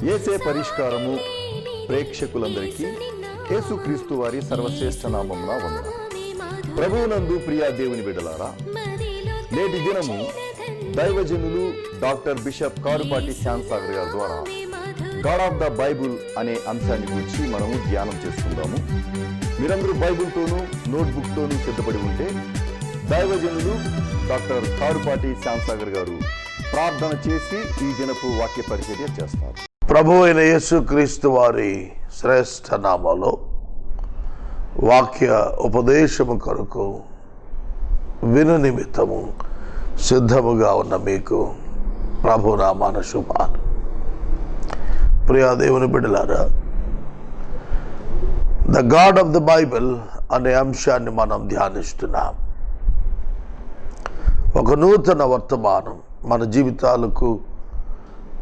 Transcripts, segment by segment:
యేసే పరిష్కారము ప్రేక్షకులందరికీ యేసుక్రీస్తు వారి సర్వశ్రేష్ఠ నామమున వందనాలు. ప్రభువునందు ప్రియా దేవుని బిడ్డలారా, నేటి దినము దైవజనులు డాక్టర్ బిషప్ కారుపాటి శ్యామ్సాగర్ గారి ద్వారా గాడ్ ఆఫ్ ద బైబుల్ అనే అంశాన్ని గురించి మనము ధ్యానం చేసుకుందాము. మీరందరూ బైబుల్తోనూ నోట్బుక్తోనూ సిద్ధపడి ఉంటే దైవజనులు డాక్టర్ కారుపాటి శ్యామ్సాగర్ గారు ప్రార్థన చేసి ఈ దినపు వాక్య పరిచర్య చేస్తారు. ప్రభు అయిన యేసుక్రీస్తు వారి శ్రేష్ఠ నామలో వాక్య ఉపదేశము కొరకు విను నిమిత్తము సిద్ధముగా ఉన్న మీకు ప్రభు నామాన శుభాలు. ప్రియా దేవుని బిడ్డలారా, the God of the Bible అనే అంశాన్ని మనం ధ్యానిస్తున్నాం. ఒక నూతన వర్తమానం మన జీవితాలకు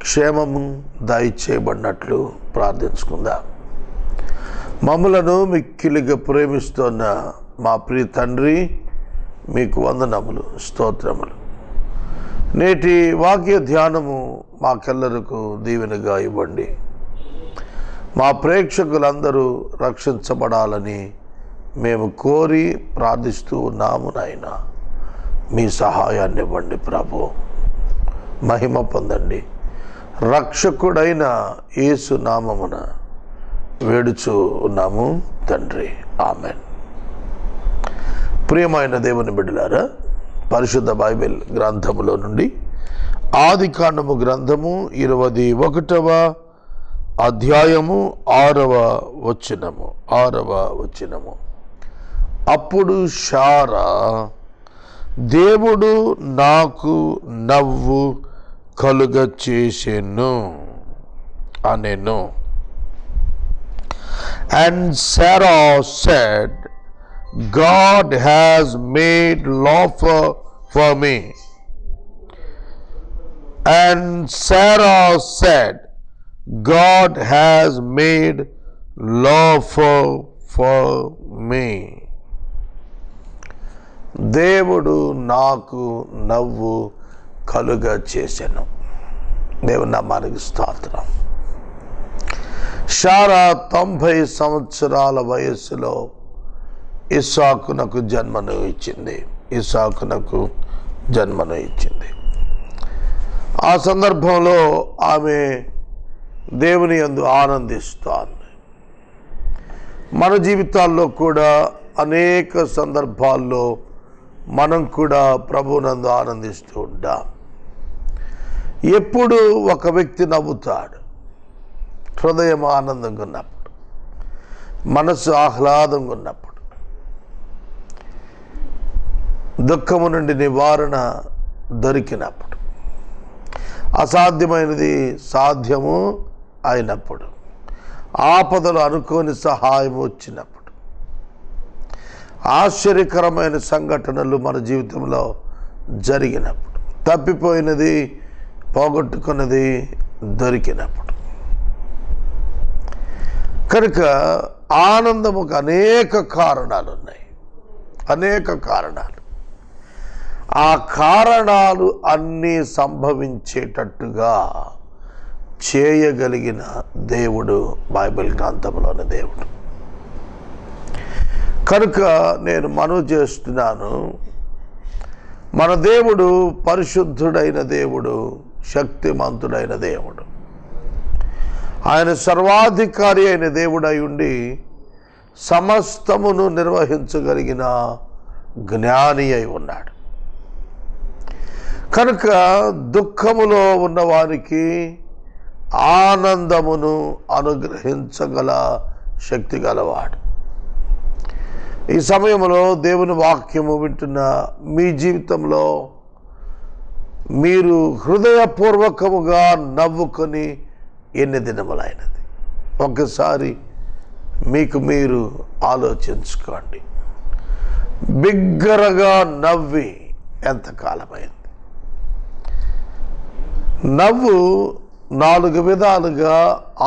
క్షేమము దయచేయబడినట్లు ప్రార్థించుకుందాం. మమ్ములను మిక్కిలిగా ప్రేమిస్తున్న మా ప్రియ తండ్రి, మీకు వందనములు, స్తోత్రములు. నేటి వాక్య ధ్యానము మాకెల్లరకు దీవెనగా ఇవ్వండి. మా ప్రేక్షకులందరూ రక్షించబడాలని మేము కోరి ప్రార్థిస్తూ ఉన్నాము నాయన. మీ సహాయాన్ని ఇవ్వండి ప్రభు. మహిమ పొందండి. రక్షకుడైన యేసు నామమున వేడుచు ఉన్నాము తండ్రి, ఆమెన్. ప్రియమైన దేవుని బిడ్డలారా, పరిశుద్ధ బైబిల్ గ్రంథములో నుండి ఆదికాండము గ్రంథము 21వ అధ్యాయము 6వ వచనము. అప్పుడు శారా, దేవుడు నాకు నవ్వు కలుగ చేసెను అనెను. And Sarah said, God has made laughter for me. And Sarah said, God has made laughter for me. దేవుడు నాకు నవ్వు కలుగ చేసెను. దేవుని నామానికి స్తోత్రం. శారా 90 సంవత్సరాల వయస్సులో ఇస్సాకునకు జన్మను ఇచ్చింది. ఆ సందర్భంలో ఆమె దేవుని యందు ఆనందిస్తోంది. మన జీవితాల్లో కూడా అనేక సందర్భాల్లో మనం కూడా ప్రభువునందు ఆనందిస్తూ ఉంటాం. ఎప్పుడు ఒక వ్యక్తి నవ్వుతాడు? హృదయం ఆనందంగా ఉన్నప్పుడు, మనసు ఆహ్లాదంగా ఉన్నప్పుడు, దుఃఖము నుండి నివారణ దొరికినప్పుడు, అసాధ్యమైనది సాధ్యము అయినప్పుడు, ఆపదలు అనుకోని సహాయం వచ్చినప్పుడు, ఆశ్చర్యకరమైన సంఘటనలు మన జీవితంలో జరిగినప్పుడు, తప్పిపోయినది పోగొట్టుకున్నది దొరికినప్పుడు. కనుక ఆనందముకు అనేక కారణాలు ఉన్నాయి. ఆ కారణాలు అన్నీ సంభవించేటట్టుగా చేయగలిగిన దేవుడు బైబిల్ గ్రంథంలోని దేవుడు. కనుక నేను మనవి చేస్తున్నాను, మన దేవుడు పరిశుద్ధుడైన దేవుడు, శక్తిమంతుడైన దేవుడు. ఆయన సర్వాధికారి అయిన దేవుడై ఉండి సమస్తమును నిర్వహించగలిగిన జ్ఞాని అయి ఉన్నాడు. కనుక దుఃఖములో ఉన్నవారికి ఆనందమును అనుగ్రహించగల శక్తి గలవాడు. ఈ సమయంలో దేవుని వాక్యము వింటున్న మీ జీవితంలో మీరు హృదయపూర్వకముగా నవ్వుకొని ఎన్ని దినములైనది? ఒకసారి మీకు మీరు ఆలోచించుకోండి. బిగ్గరగా నవ్వి ఎంతకాలమైంది? నవ్వు 4 విధాలుగా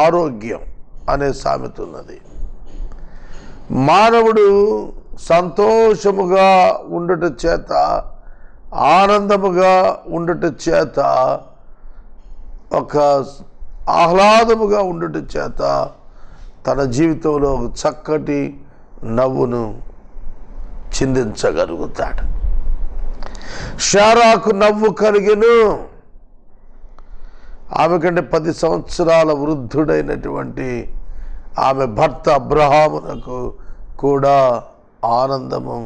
ఆరోగ్యం అనే సామెత ఉన్నది. మానవుడు సంతోషముగా ఉండుట చేత, ఆనందముగా ఉండుట చేత ఒక ఆహ్లాదముగా ఉండుట చేత తన జీవితంలో ఒక చక్కటి నవ్వును చిందించగలుగుతాడు. శారాకు నవ్వు కలిగెను. ఆమె కంటే 10 సంవత్సరాల వృద్ధుడైనటువంటి ఆమె భర్త అబ్రహామునకు కూడా ఆనందము,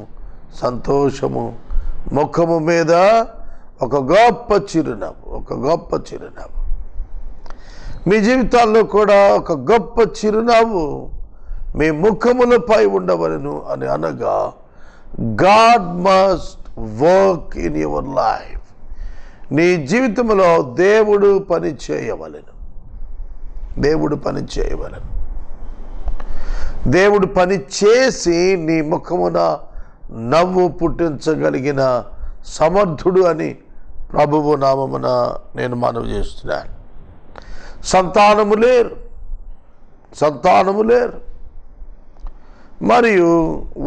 సంతోషము, ముఖము మీద ఒక గొప్ప చిరునవ్వు. మీ జీవితాల్లో కూడా ఒక గొప్ప చిరునవ్వు మీ ముఖములపై ఉండవలను అని అనగా, God must work in your life. నీ జీవితంలో దేవుడు పని చేయవలెను. దేవుడు పని చేసి నీ ముఖమున నవ్వు పుట్టించగలిగిన సమర్థుడు అని ప్రభువు నామమున నేను మనవి చేస్తున్నాను. సంతానము లేరు, మరియు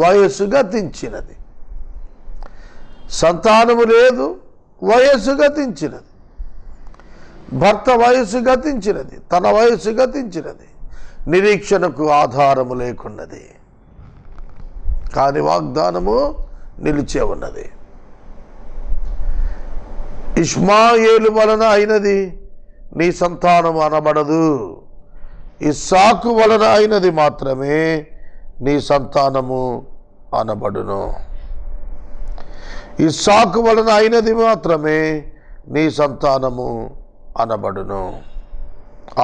వయస్సు గతించినది. సంతానము లేదు, వయస్సు గతించినది. భర్త వయస్సు గతించినది, తన వయస్సు గతించినది, నిరీక్షణకు ఆధారము లేకున్నది. కానీ వాగ్దానము నిలిచే ఉన్నది. ఇష్మాయేలు వలన అయినది నీ సంతానము అనబడదు, ఇస్సాకు వలన అయినది మాత్రమే నీ సంతానము అనబడును. ఇస్సాకు వలన అయినది మాత్రమే నీ సంతానము అనబడును.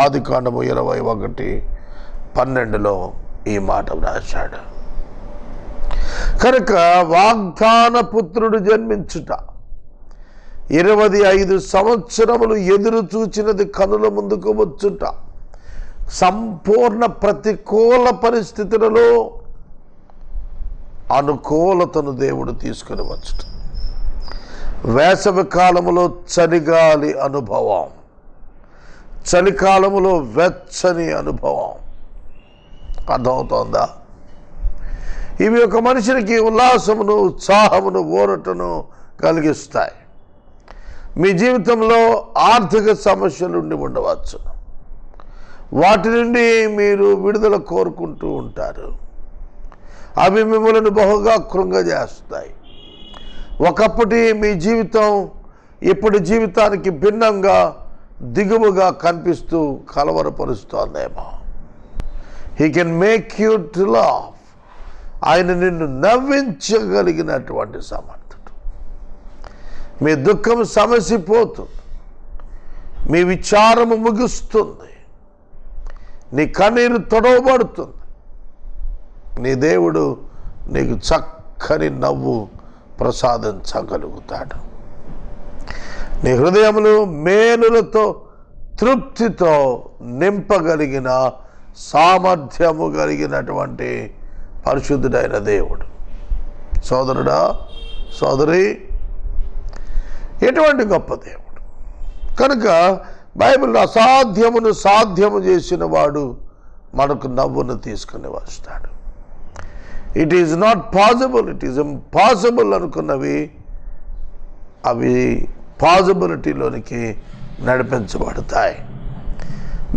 ఆదికాండము 21:12 ఈ మాట వ్రాశాడు. కనుక వాగ్దాన పుత్రుడు జన్మించుట, 25 సంవత్సరములు ఎదురు చూచినది కనుల ముందుకు వచ్చుట, సంపూర్ణ ప్రతికూల పరిస్థితులలో అనుకూలతను దేవుడు తీసుకుని వచ్చుట, వేసవి కాలములో చలిగాలి అనుభవం, చలికాలములో వెచ్చని అనుభవం. అర్థమవుతోందా? ఇవి ఒక మనిషికి ఉల్లాసమును, ఉత్సాహమును, ఊరటను కలిగిస్తాయి. మీ జీవితంలో ఆర్థిక సమస్యలు ఉండి ఉండవచ్చు. వాటి నుండి మీరు విడుదల కోరుకుంటూ ఉంటారు. అవి మిమ్మల్ని బహుగా కృంగజేస్తాయి. ఒకప్పటి మీ జీవితం ఇప్పటి జీవితానికి భిన్నంగా, దిగువగా కనిపిస్తూ కలవరపరుస్తోందేమో. He can make you to laugh. ఆయన నిన్ను నవ్వించగలిగినటువంటి సమర్థుడు. మీ దుఃఖం సమసిపోతుంది, మీ విచారము ముగుస్తుంది, నీ కన్నీరు తొడవబడుతుంది. నీ దేవుడు నీకు చక్కని నవ్వు ప్రసాదించగలుగుతాడు. నీ హృదయమును మేలులతో, తృప్తితో నింపగలిగిన సామర్థ్యము కలిగినటువంటి పరిశుద్ధుడైన దేవుడు. సోదరుడా, సోదరి, ఎటువంటి గొప్ప దేవుడు! కనుక బైబిల్లో అసాధ్యమును సాధ్యము చేసిన వాడు మనకు నవ్వును తీసుకుని వస్తాడు. It is not possible, it is impossible అనుకున్నవి అవి పాసిబిలిటీలోనికి నడిపించబడతాయి.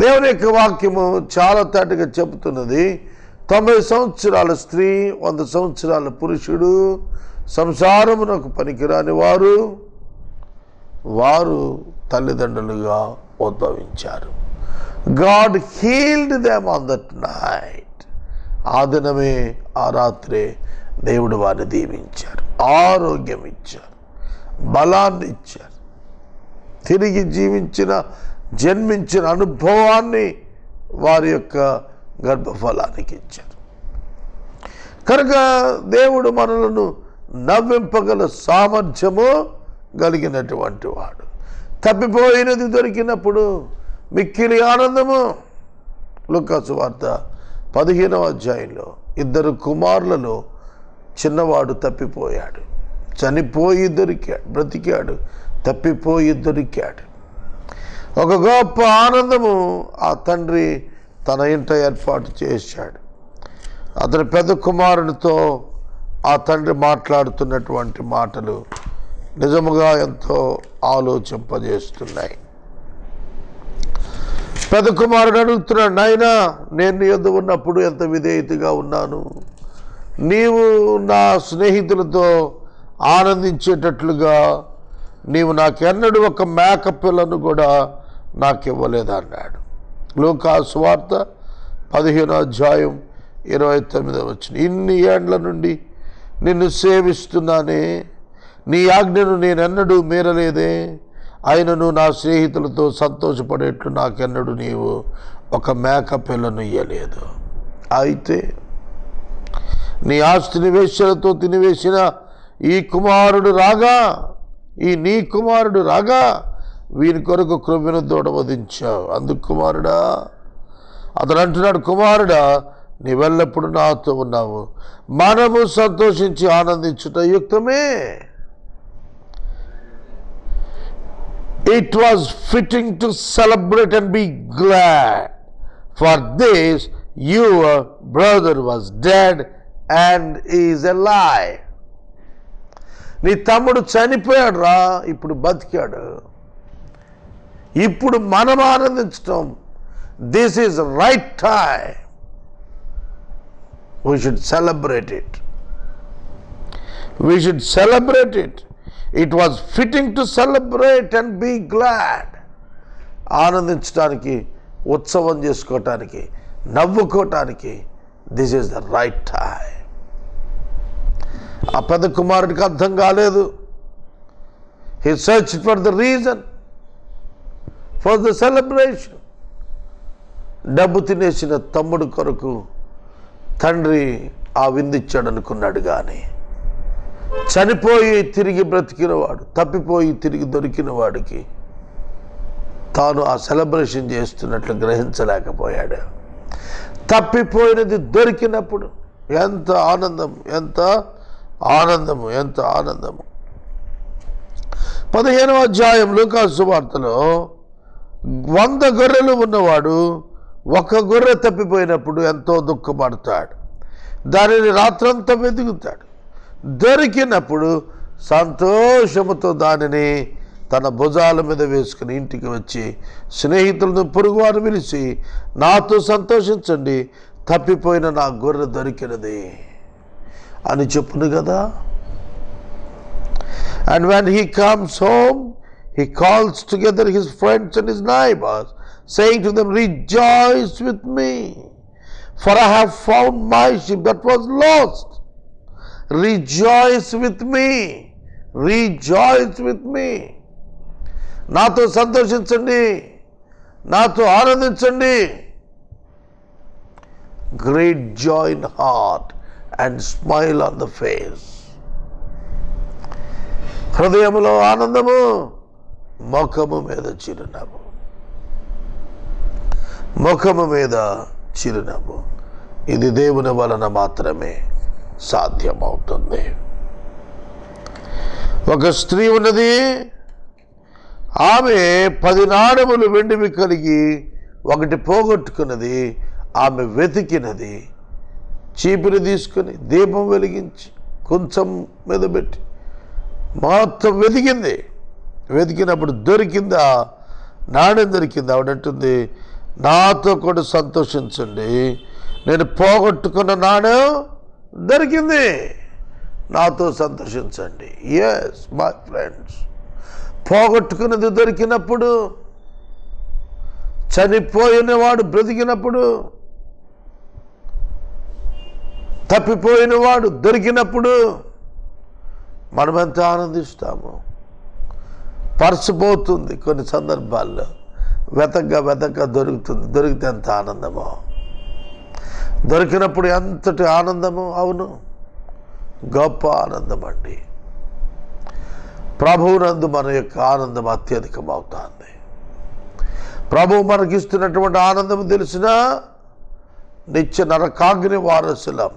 దేవుని యొక్క వాక్యము చాలా తేటగా చెబుతున్నది. 90 సంవత్సరాల స్త్రీ, 100 సంవత్సరాల పురుషుడు సంసారమునకు పనికిరాని వారు తల్లిదండ్రులుగా ఉద్భవించారు. God healed them on that night. ఆ దినమే, ఆ రాత్రే దేవుడు వారిని దీవించారు, ఆరోగ్యం ఇచ్చారు, బలాన్ని ఇచ్చారు, తిరిగి జన్మించిన అనుభవాన్ని వారి యొక్క గర్భఫలానికి ఇచ్చారు. కనుక దేవుడు మనలను నవ్వింపగల సామర్థ్యము కలిగినటువంటి వాడు. తప్పిపోయినది దొరికినప్పుడు మిక్కిలి ఆనందము. లూకా సువార్త 15వ అధ్యాయంలో 2 కుమారులలో చిన్నవాడు తప్పిపోయాడు, చనిపోయి దొరికాడు, బ్రతికాడు, తప్పిపోయి దొరికాడు. ఒక గొప్ప ఆనందము ఆ తండ్రి తన ఇంట ఏర్పాటు చేశాడు. అతని పెద్ద కుమారునితో ఆ తండ్రి మాట్లాడుతున్నటువంటి మాటలు నిజముగా ఎంతో ఆలోచింపజేస్తున్నాయి. పెద్ద కుమారుడు అడుగుతున్నాడు, నాయనా నేను నీ యొద్ద ఉన్నప్పుడు ఎంత విధేయతగా ఉన్నాను, నీవు నా స్నేహితులతో ఆనందించేటట్లుగా నీవు నాకెన్నడూ ఒక మేక పిల్లను కూడా నాకు ఇవ్వలేదన్నాడు. లూకా సువార్త 15:29. ఇన్ని ఏండ్ల నుండి నిన్ను సేవిస్తున్నానే, నీ ఆజ్ఞను నేనెన్నడూ మీరలేదే, అయినను నా స్నేహితులతో సంతోషపడేట్లు నాకెన్నడూ నీవు ఒక మేక పిల్లను ఇయ్యలేదు. అయితే నీ ఆస్తిని వేశ్యలతో తినివేసిన ఈ నీ కుమారుడు రాగా వీని కొరకు క్రొవ్విన దూడ వధించావు. అందుకు కుమారుడా, అతను అంటున్నాడు, కుమారుడా నీవెల్లప్పుడు నాతో ఉన్నావు, మనము సంతోషించి ఆనందించుట యుక్తమే. It was fitting to celebrate and be glad, for this your brother was dead and is alive. నీ తమ్ముడు చనిపోయాడు రా, ఇప్పుడు బతికాడు. ఇప్పుడు మనం ఆనందించటం, this is right time. We should celebrate it. We should celebrate it. It was fitting to celebrate and be glad. ఆనందించడానికి, ఉత్సవం చేసుకోవటానికి, నవ్వుకోవటానికి this is the right time. ఆ పెద్ద కుమారుడికి అర్థం కాలేదు. He searched for the reason for the celebration. డబ్బు తినేసిన తమ్ముడు కొరకు తండ్రి ఆ విందిచ్చాడు అనుకున్నాడు, కానీ చనిపోయి తిరిగి బ్రతికినవాడు, తప్పిపోయి తిరిగి దొరికిన వాడికి తాను ఆ సెలబ్రేషన్ చేస్తున్నట్లు గ్రహించలేకపోయాడు. తప్పిపోయినది దొరికినప్పుడు ఎంత ఆనందం, ఎంత ఆనందము, ఎంత ఆనందము. 15వ అధ్యాయం లూకా సువార్తలో 100 గొర్రెలు ఉన్నవాడు ఒక గొర్రె తప్పిపోయినప్పుడు ఎంతో దుఃఖపడతాడు. దానిని రాత్రంతా వెతుకుతాడు. దొరికినప్పుడు సంతోషముతో దానిని తన భుజాల మీద వేసుకుని ఇంటికి వచ్చి స్నేహితులను, పొరుగువారు పిలిచి, నాతో సంతోషించండి, తప్పిపోయిన నా గొర్రె దొరికినది అని చెప్పును కదా. And when he comes home, he calls together his friends and his neighbors, saying to them, rejoice with me, for I have found my sheep that was lost. Rejoice with me, rejoice with me. నాతో సంతోషించండి, నాతో ఆనందించండి. Great joy in heart and smile on the face. హృదయములో ఆనందము, ముఖము మీద చిరునవ్వు. ముఖము మీద చిరునవ్వు. ఇది దేవుని వలన మాత్రమే సాధ్యమవుతుంది. ఒక స్త్రీ ఉన్నది, ఆమె 10 నాణెములు వెండివి కలిగి ఒకటి పోగొట్టుకున్నది. ఆమె వెతికినది, చీపుని తీసుకుని దీపం వెలిగించి కొంచెం మీద పెట్టి మొత్తం వెతికింది. వెతికినప్పుడు దొరికిందా, నాణ్యం దొరికింది. ఆవిడంటుంది, నాతో కూడా సంతోషించండి, నేను పోగొట్టుకున్న నాణ్యం దొరికింది, నాతో సంతోషించండి. ఎస్ మై ఫ్రెండ్స్, పోగొట్టుకున్నది దొరికినప్పుడు, చనిపోయినవాడు బ్రతికినప్పుడు, తప్పిపోయినవాడు దొరికినప్పుడు మనం ఎంత ఆనందిస్తాము. పర్సు పోతుంది కొన్ని సందర్భాల్లో, వెతక దొరుకుతుంది. దొరికితే ఎంత ఆనందమో, దొరికినప్పుడు ఎంతటి ఆనందమో. అవును, గొప్ప ఆనందం అండి. ప్రభువునందు మన యొక్క ఆనందం అత్యధికమవుతుంది. ప్రభువు మనకిస్తున్నటువంటి ఆనందం తెలిసిన నిత్య నరకాగ్ని వారసులం,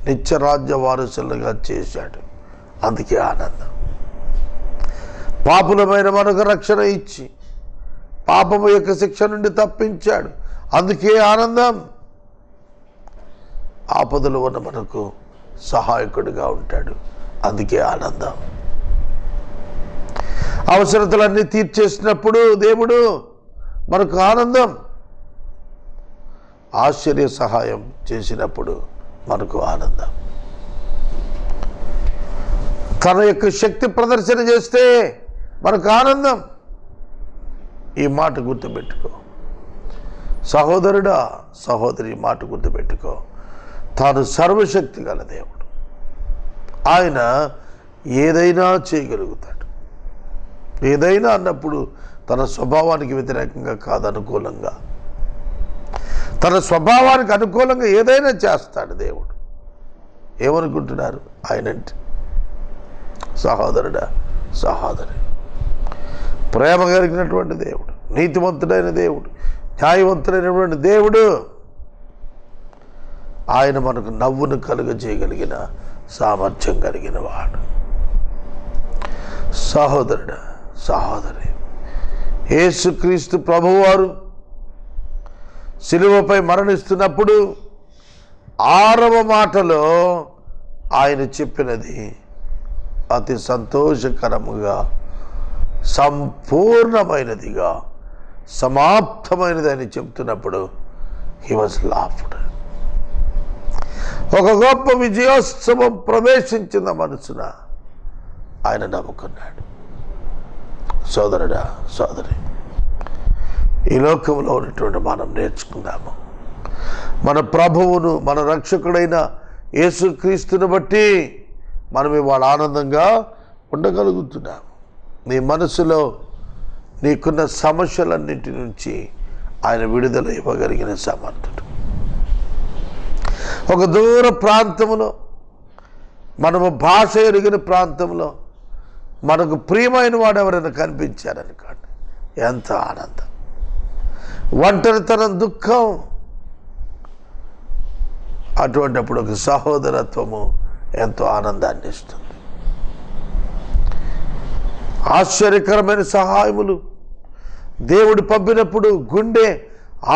నిత్య రాజ్య వారసులుగా చేశాడు. అందుకే ఆనందం. పాపులమైన మనకు రక్షణ ఇచ్చి పాపము యొక్క శిక్ష నుండి తప్పించాడు. అందుకే ఆనందం. ఆపదలు ఉన్న మనకు సహాయకుడిగా ఉంటాడు. అందుకే ఆనందం. అవసరతలన్నీ తీర్చేసినప్పుడు దేవుడు మనకు ఆనందం. ఆశ్చర్య సహాయం చేసినప్పుడు మనకు ఆనందం. తన యొక్క శక్తి ప్రదర్శన చేస్తే మనకు ఆనందం. ఈ మాట గుర్తుపెట్టుకో సహోదరుడా, సహోదరి, మాట గుర్తుపెట్టుకో. తాను సర్వశక్తి గల దేవుడు. ఆయన ఏదైనా చేయగలుగుతాడు. ఏదైనా అన్నప్పుడు తన స్వభావానికి వ్యతిరేకంగా కాదు, అనుకూలంగా. తన స్వభావానికి అనుకూలంగా ఏదైనా చేస్తాడు దేవుడు. ఏమనుకుంటున్నారు ఆయనంటే? సహోదరుడా, సహోదరి, ప్రేమ కలిగినటువంటి దేవుడు, నీతివంతుడైన దేవుడు, న్యాయవంతుడైనటువంటి దేవుడు. ఆయన మనకు నవ్వును కలుగజేయగలిగిన సామర్థ్యం కలిగిన వాడు. సహోదరుడా, సహోదరి, యేసుక్రీస్తు ప్రభువారు శిలువపై మరణిస్తున్నప్పుడు 6వ మాటలో ఆయన చెప్పినది అతి సంతోషకరముగా, సంపూర్ణమైనదిగా, సమాప్తమైనది అని చెప్తున్నప్పుడు హీ వాజ్ లాఫ్డ్. ఒక గొప్ప విజయోత్సవం ప్రవేశించిన మనసున ఆయన నవ్వుకున్నాడు. సోదరుడా, సోదరి, ఈ లోకంలో ఉన్నటువంటి మనం నేర్చుకుందాము. మన ప్రభువును, మన రక్షకుడైన యేసుక్రీస్తుని బట్టి మనం ఇవాళ ఆనందంగా ఉండగలుగుతున్నాము. నీ మనసులో నీకున్న సమస్యలన్నింటి నుంచి ఆయన విడుదల ఇవ్వగలిగిన సమర్థుడు. ఒక దూర ప్రాంతంలో, మనము భాష ఎరిగిన ప్రాంతంలో మనకు ప్రియమైన వాడు ఎవరైనా కనిపించారనుకోండి, ఎంత ఆనందం. ఒంటరితనం, దుఃఖం, అటువంటిప్పుడు ఒక సహోదరత్వము ఎంతో ఆనందాన్ని ఇస్తుంది. ఆశ్చర్యకరమైన సహాయములు దేవుడు పంపినప్పుడు గుండె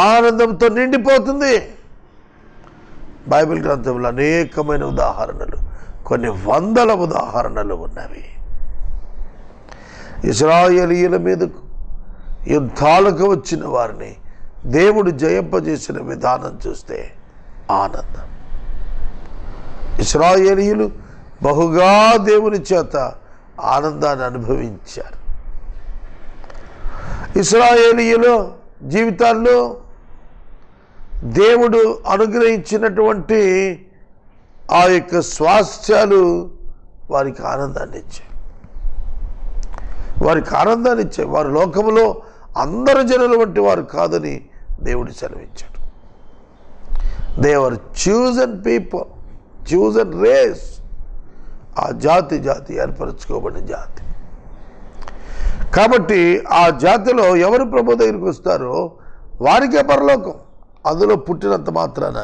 ఆనందంతో నిండిపోతుంది. బైబిల్ గ్రంథంలో అనేకమైన ఉదాహరణలు, కొన్ని వందల ఉదాహరణలు ఉన్నవి. ఇశ్రాయేలీయుల మీదకు యుద్ధాలకు వచ్చిన వారిని దేవుడు జయింపజేసిన విధానం చూస్తే ఆనందం. ఇశ్రాయేలీయులు బహుగా దేవుని చేత ఆనందాన్ని అనుభవించారు. ఇశ్రాయేలీయుల జీవితాల్లో దేవుడు అనుగ్రహించినటువంటి ఆ యొక్క స్వాస్థ్యాలు వారికి ఆనందాన్ని ఇచ్చాయి. వారికి ఆనందాన్ని ఇచ్చాయి. వారి లోకంలో అందరు జనుల వంటి వారు కాదని దేవుడు సెలవించాడు. They are chosen people, chosen race. ఆ జాతి ఏర్పరచుకోబడిన జాతి. కాబట్టి ఆ జాతిలో ఎవరు ప్రభు దగ్గరికి వస్తారో వారికే పరలోకం. అందులో పుట్టినంత మాత్రాన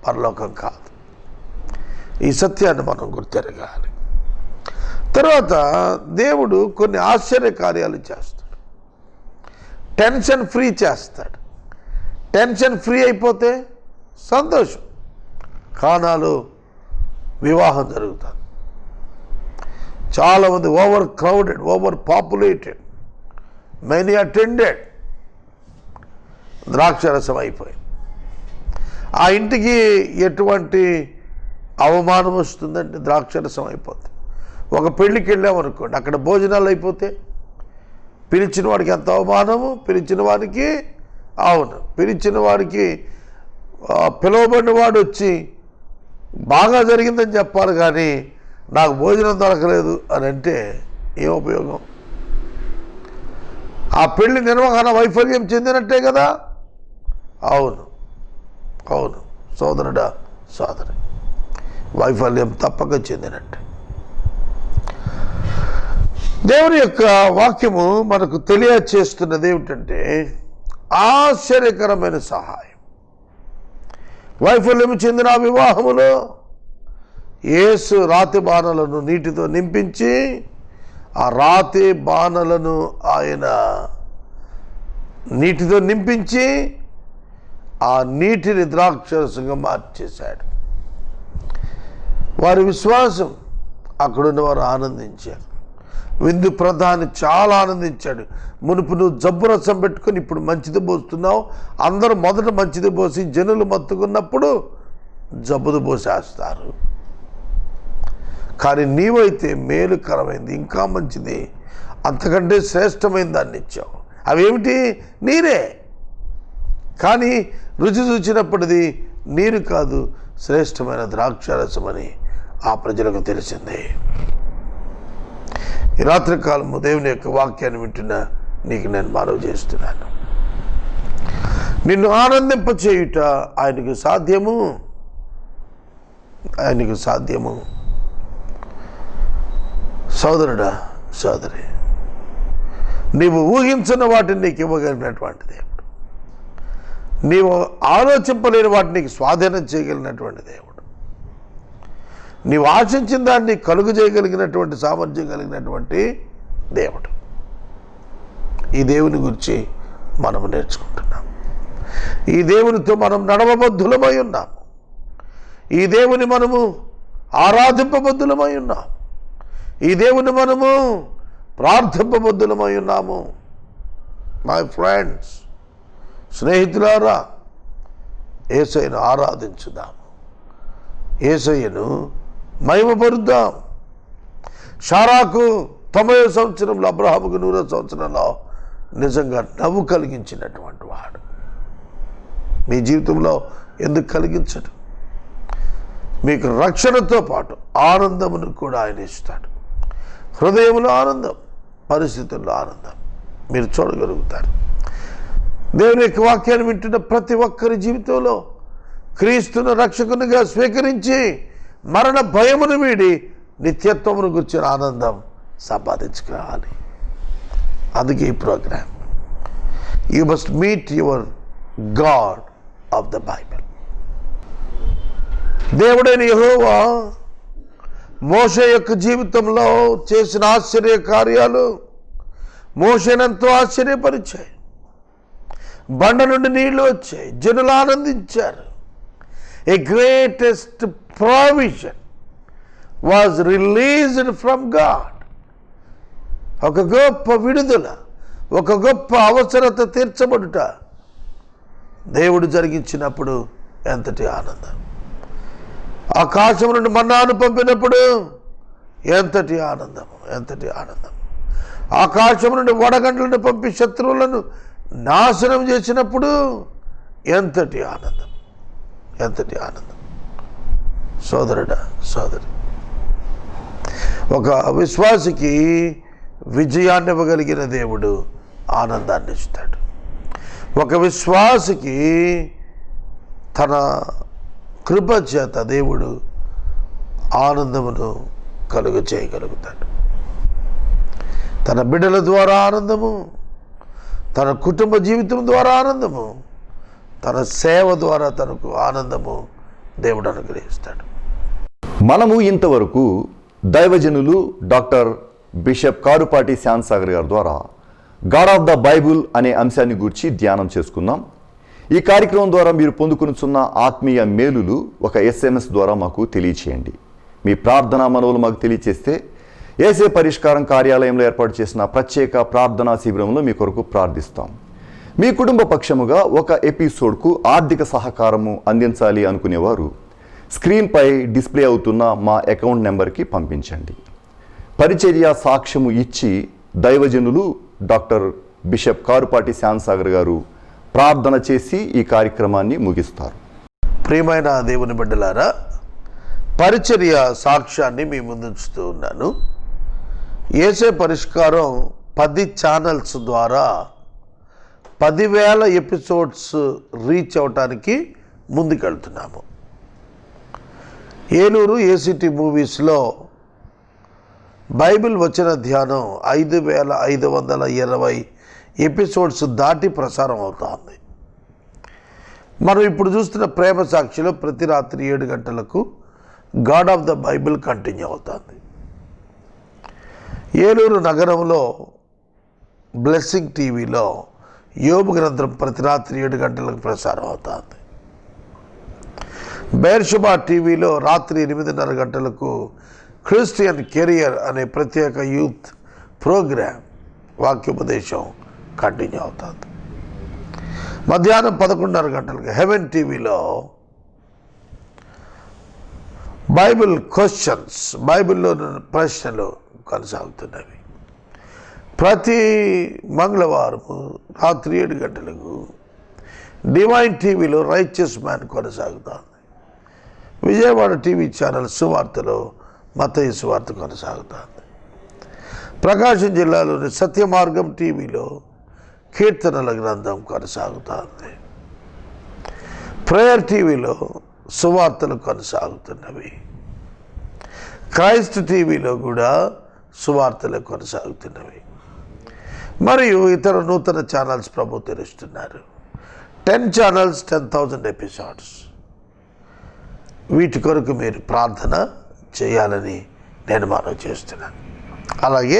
పరలోకం కాదు. ఈ సత్యాన్ని మనం గుర్తెరగాలి. తర్వాత దేవుడు కొన్ని ఆశ్చర్య కార్యాలు చేస్తాడు. టెన్షన్ ఫ్రీ చేస్తాడు. టెన్షన్ ఫ్రీ అయిపోతే సంతోషం. కానాలో వివాహం జరుగుతుంది. చాలామంది over crowded, over populated, many attended. ద్రాక్షరసం అయిపోయింది. ఆ ఇంటికి ఎటువంటి అవమానం వస్తుందంటే ద్రాక్షరసం అయిపోతుంది. ఒక పెళ్ళికి వెళ్ళామనుకోండి, అక్కడ భోజనాలు అయిపోతే పిలిచిన వాడికి ఎంత అవమానము, పిలిచిన వాడికి అవును, పిలిచిన వాడికి పిలువబడిన వాడు వచ్చి బాగా జరిగిందని చెప్పాలి, కానీ నాకు భోజనం దొరకలేదు అని అంటే ఏం ఉపయోగం? ఆ పెళ్లి నిర్వహణ వైఫల్యం చెందినట్టే కదా. అవును, అవును సోదరుడా, సోదరి, వైఫల్యం తప్పక చెందినట్టే. దేవుని యొక్క వాక్యము మనకు తెలియచేస్తున్నది ఏమిటంటే ఆశ్చర్యకరమైన సహాయం. వైఫల్యము చెందిన వివాహములో యేసు రాతి బాణలను నీటితో నింపించి ఆ రాతి బాణలను ఆయన నీటితో నింపించి ఆ నీటిని ద్రాక్షరసంగా మార్చేశాడు. వారి విశ్వాసం, అక్కడున్న వారు ఆనందించారు. విందు ప్రధాని చాలా ఆనందించాడు. మునుపు నువ్వు జబ్బు రసం పెట్టుకొని ఇప్పుడు మంచిది పోస్తున్నావు. అందరూ మొదట మంచిది పోసి జనులు మత్తుకున్నప్పుడు జబ్బుది పోసేస్తారు. కానీ నీవైతే మేలుకరమైంది, ఇంకా మంచిది, అంతకంటే శ్రేష్టమైన దాన్ని ఇచ్చావు. అవేమిటి? నీరే. కానీ రుచి చూచినప్పటిది నీరు కాదు, శ్రేష్టమైన ద్రాక్షారసమని ఆ ప్రజలకు తెలిసింది. ఈ రాత్రికాలము దేవుని యొక్క వాక్యాన్ని వింటున్న నీకు నేను మనవి చేస్తున్నాను. నిన్ను ఆనందింపచేయుట ఆయనకు సాధ్యము, ఆయనకు సాధ్యము. సోదరుడా, సోదరి, నీవు ఊహించిన వాటిని నీకు ఇవ్వగలిగినటువంటి దేవుడు, నీవు ఆలోచింపలేని వాటిని నీకు స్వాధీనం చేయగలిగినటువంటి దేవుడు, నీవు ఆశించిన దాన్ని కలుగు చేయగలిగినటువంటి సామర్థ్యం కలిగినటువంటి దేవుడు. ఈ దేవుని గురించి మనము నేర్చుకుంటున్నాం. ఈ దేవునితో మనం నడవబద్ధులమై ఉన్నాము. ఈ దేవుని మనము ఆరాధింపబద్ధులమై ఉన్నాము. ఈ దేవుని మనము ప్రార్థింపబద్ధులమై ఉన్నాము. మై ఫ్రెండ్స్, స్నేహితులారా, యేసయ్యను ఆరాధించుదాము, యేసయ్యను మహిమపరుద్దాం. షారాకు 90 సంవత్సరంలో, అబ్రహాముకు 100 సంవత్సరంలో నిజంగా నవ్వు కలిగించినటువంటి వాడు మీ జీవితంలో ఎందుకు కలిగించడు? మీకు రక్షణతో పాటు ఆనందమును కూడా ఆయన ఇస్తాడు. హృదయంలో ఆనందం, పరిస్థితుల్లో ఆనందం మీరు చూడగలుగుతారు. దేవుని యొక్క వాక్యాన్ని వింటున్న ప్రతి ఒక్కరి జీవితంలో క్రీస్తును రక్షకునిగా స్వీకరించి మరణ భయమును వీడి నిత్యత్వమును గుర్చిన ఆనందం సంపాదించుకోవాలి. అందుకే ఈ programme. You must meet your god of the Bible. దేవుడైన యెహోవా మోషే యొక్క జీవితంలో చేసిన ఆశ్చర్య కార్యాలు మోషేనంతో ఆశ్చర్యపరిచాయి. బండ నుండి నీళ్లు వచ్చాయి, జనులు ఆనందించారు. A greatest provision was released from God. ఒక గొప్ప విడుదల, ఒక గొప్ప అవసరత తీర్చబడుట దేవుడు జరిగించినప్పుడు ఎంతటి ఆనందం. ఆకాశం నుండి మన్నాను పంపినప్పుడు ఎంతటి ఆనందము, ఎంతటి ఆనందం. ఆకాశం నుండి వడగండ్లను పంపి శత్రువులను నాశనం చేసినప్పుడు ఎంతటి ఆనందం, ఎంతటి ఆనందం. సోదరుడా, సోదరి, ఒక విశ్వాసికి విజయాన్ని ఇవ్వగలిగిన దేవుడు ఆనందాన్ని ఇస్తాడు. ఒక విశ్వాసికి తన కృప చేత దేవుడు ఆనందమును కలుగు చేయగలుగుతాడు. తన బిడ్డల ద్వారా ఆనందము, తన కుటుంబ జీవితం ద్వారా ఆనందము, తన సేవ ద్వారా తనకు ఆనందము దేవుడు అనుగ్రహిస్తాడు. మనము ఇంతవరకు దైవజనులు డాక్టర్ బిషప్ కారుపాటి శ్యామ్సాగర్ గారి ద్వారా గాడ్ ఆఫ్ ద బైబుల్ అనే అంశాన్ని గురించి ధ్యానం చేసుకున్నాం. ఈ కార్యక్రమం ద్వారా మీరు పొందుకునిచున్న ఆత్మీయ మేలులు ఒక SMS ద్వారా మాకు తెలియచేయండి. మీ ప్రార్థనా మనవులు మాకు తెలియచేస్తే యేసే పరిష్కారం కార్యాలయంలో ఏర్పాటు చేసిన ప్రత్యేక ప్రార్థనా శిబిరంలో మీ కొరకు ప్రార్థిస్తాం. మీ కుటుంబ పక్షముగా ఒక ఎపిసోడ్కు ఆర్థిక సహకారము అందించాలి అనుకునేవారు స్క్రీన్పై డిస్ప్లే అవుతున్న మా అకౌంట్ నెంబర్కి పంపించండి. పరిచర్య సాక్ష్యము ఇచ్చి దైవజనులు డాక్టర్ బిషప్ కారుపాటి శ్యామ్సాగర్ గారు ప్రార్థన చేసి ఈ కార్యక్రమాన్ని ముగిస్తారు. ప్రియమైన దేవుని బిడ్డలారా, పరిచర్య సాక్ష్యాన్ని మీ ముందుంచుతూ ఉన్నాను. యేసే పరిష్కారం 10 ఛానల్స్ ద్వారా 10,000 ఎపిసోడ్స్ రీచ్ అవటానికి ముందుకెళ్తున్నాము. ఏలూరు ఏసీటీ మూవీస్లో బైబిల్ వచన ధ్యానం 5,520 ఎపిసోడ్స్ దాటి ప్రసారం అవుతోంది. మనం ఇప్పుడు చూస్తున్న ప్రేమ సాక్షిలో ప్రతి రాత్రి 7 గంటలకు God of the Bible continue అవుతుంది. ఏలూరు నగరంలో బ్లెస్సింగ్ టీవీలో యోబు గ్రంథం ప్రతి రాత్రి 7 గంటలకు ప్రసారం అవుతుంది. బేర్షబా టీవీలో రాత్రి 8:30 గంటలకు క్రిస్టియన్ కెరియర్ అనే ప్రత్యేక యూత్ ప్రోగ్రామ్ వాక్యోపదేశం కంటిన్యూ అవుతుంది. మధ్యాహ్నం 11:30 గంటలకు హెవెన్ టీవీలో బైబిల్ క్వశ్చన్స్, బైబిల్లో ప్రశ్నలు కొనసాగుతున్నవి. ప్రతి మంగళవారం రాత్రి 7 గంటలకు డివైన్ టీవీలో రైచియస్ మ్యాన్ కొనసాగుతుంది. విజయవాడ టీవీ ఛానల్ సువార్తలో మత్తయి సువార్త కొనసాగుతుంది. ప్రకాశం జిల్లాలోని సత్యమార్గం టీవీలో కీర్తనల గ్రంథం కొనసాగుతుంది. ప్రేయర్ టీవీలో సువార్తలు కొనసాగుతున్నవి. క్రైస్ట్ టీవీలో కూడా సువార్తలు కొనసాగుతున్నవి. మరియు ఇతర నూతన ఛానల్స్ ప్రభు తెరుస్తున్నారు. 10 ఛానల్స్, 10,000 ఎపిసోడ్స్. వీటి కొరకు మీరు ప్రార్థన చేయాలని నేను మనవి చేస్తున్నాను. అలాగే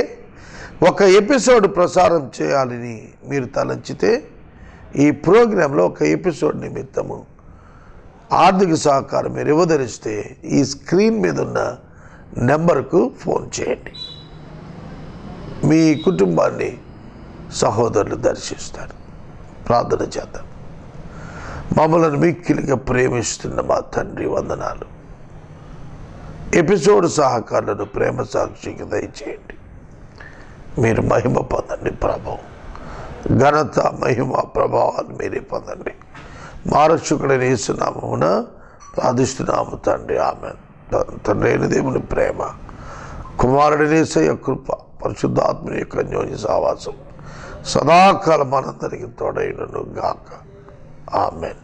ఒక ఎపిసోడ్ ప్రసారం చేయాలని మీరు తలంచితే ఈ ప్రోగ్రాంలో ఒక ఎపిసోడ్ నిమిత్తము ఆర్థిక సహకారం మీరు ఇవ్వదలిస్తే ఈ స్క్రీన్ మీద ఉన్న నెంబర్కు ఫోన్ చేయండి. మీ కుటుంబాన్ని సహోదరులు దర్శిస్తారు. ప్రార్థన చేద్దాం. మమ్మల్ని మిక్కిలిగా ప్రేమిస్తున్న మా తండ్రి, వందనాలు. ఎపిసోడ్ సహకారులను ప్రేమ సాక్షికి దయచేయండి. మీరు మహిమ పొందండి ప్రభావం, ఘనత, మహిమ, ప్రభావాలు మీరే పొందండి. మా రక్షకుడైన యేసునామమున ప్రార్థిస్తున్నాము తండ్రి, ఆమేన్. తండ్రి అయిన దేవుని ప్రేమ, కుమారుడైన యేసయ్య కృప, పరిశుద్ధాత్మ యొక్క అన్యోన్య సహవాసం సదాకాలం మనందరికీ తోడైనను గాక. ఆమేన్.